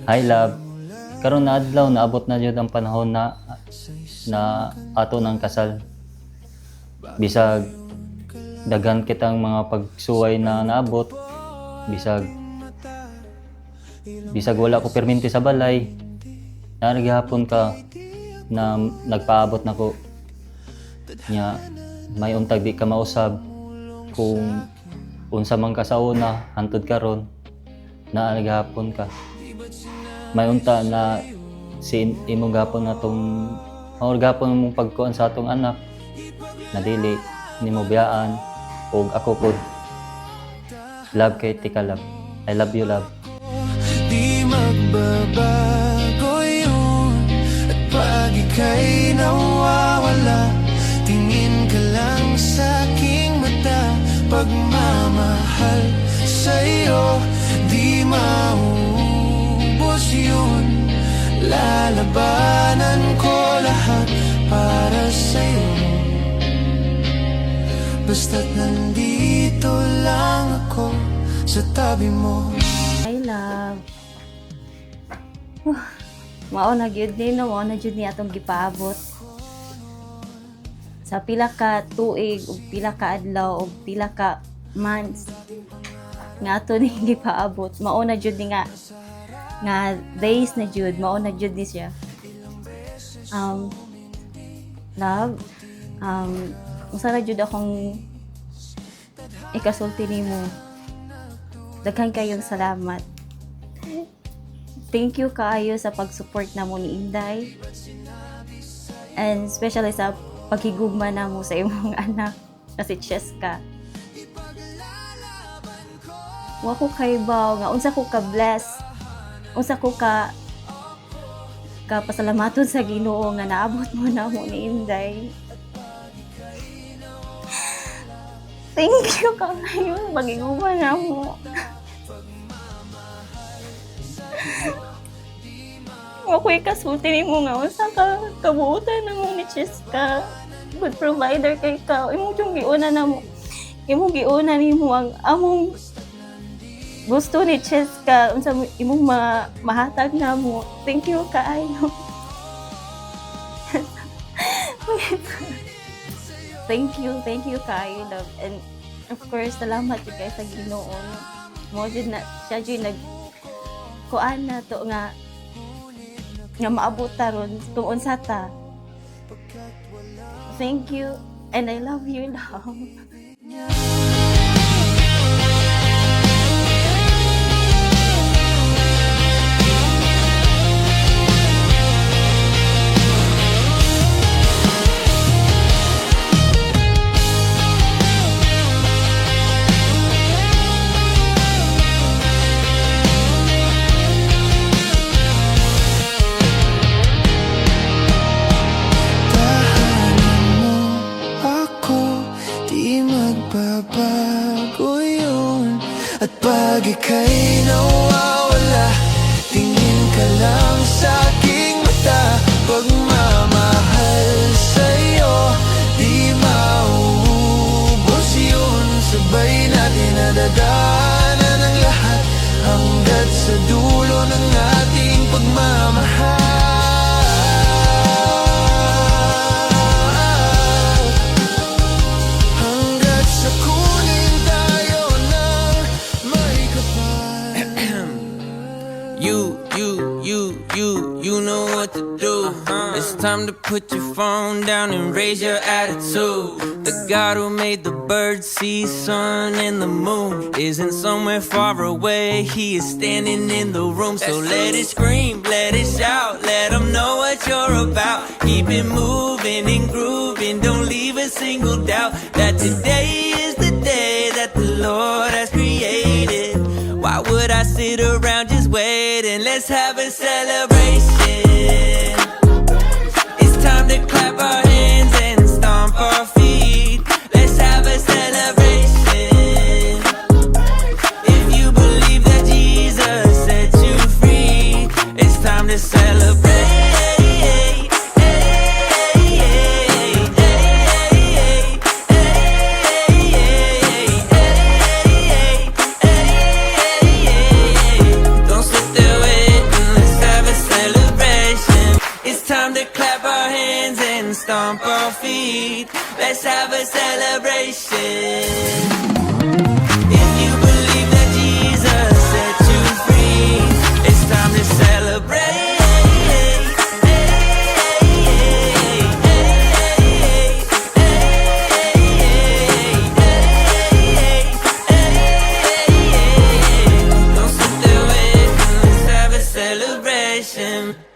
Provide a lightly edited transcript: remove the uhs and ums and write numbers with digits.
Hi love. Karon na adlaw naabot na jud ang panahon na ato ng kasal. Bisag daghan kitang mga pagsuway na naabot, bisag wala ko perminti sa balay. Narigihapon ka na nagpaabot nako nya may untag di ka mausab kung unsa man ka sa una hantod karon naarigihapon ka. May unta na imong gapon natong gapon mong pagkuan sa atong anak na dili nimo biyaan og ako pod. Love kay tika love. I love you love. Di magbabago yun at pag ika'y nawawala, tingin ka lang sa aking mata. Pagmamahal sa'yo di maubos yun. Lalabanan ko lahat para sa'yo, basta't nandito lang ako sa tabi mo. I love. Mao na gyud ni no, mao na gyud ni atong gipaabot. Sa pila ka tuig ug pila ka adlaw ug pila ka months nga ato ni gipaabot. Mao na gyud ni nga days na gyud, mao na gyud ni siya. Love, usa ra gyud akong ikasulti nimo. Daghan kayong salamat. Thank you kaayo sa pag-support namo ni Inday. And especially sa paghigugma namo sa imong anak na si Cheska. Wa ko kay baw nga unsa ko ka bless. Unsa ko ka pasalamaton sa Ginoo nga naabot mo namo ni Inday. Thank you kaayo paghigugma namo. Ako'y kasulti ni mo nga unsa ka kabuutan na mo ni Cheska. Good provider kay ka. Imong yung giuna na mo. Imong giuna ni mo ang among gusto ni Cheska. Unsa imong mahatag na mo. Thank you kaayo. Thank you kaayo love. And of course, salamat jud kay sa Ginoo. Mo jud na siya jud kuan na to nga maabot taron kung unsa ta. Thank you and I love you love. Bago yun at pag ika'y nawawala, tingin ka lang sa aking mata. Pagmamahal sa'yo di maubos yun. Sabay natin nadadaanan ang lahat hanggat sa dulo ng ating pagmamahal. You know what to do. It's time to put your phone down and raise your attitude. The God who made the birds, sea, sun, and the moon isn't somewhere far away. He is standing in the room. So let it scream, let it shout, let him know what you're about. Keep it moving and grooving. Don't leave a single doubt that today is the day that the Lord has created. Why would I sit around just waiting? Let's have a celebration. It's time to clap our hands and stomp our feet. Let's have a celebration. If you believe that Jesus set you free, it's time to celebrate. feet. Let's have a celebration. If you believe that Jesus set you free, it's time to celebrate. Don't sit there waiting, let's have a celebration.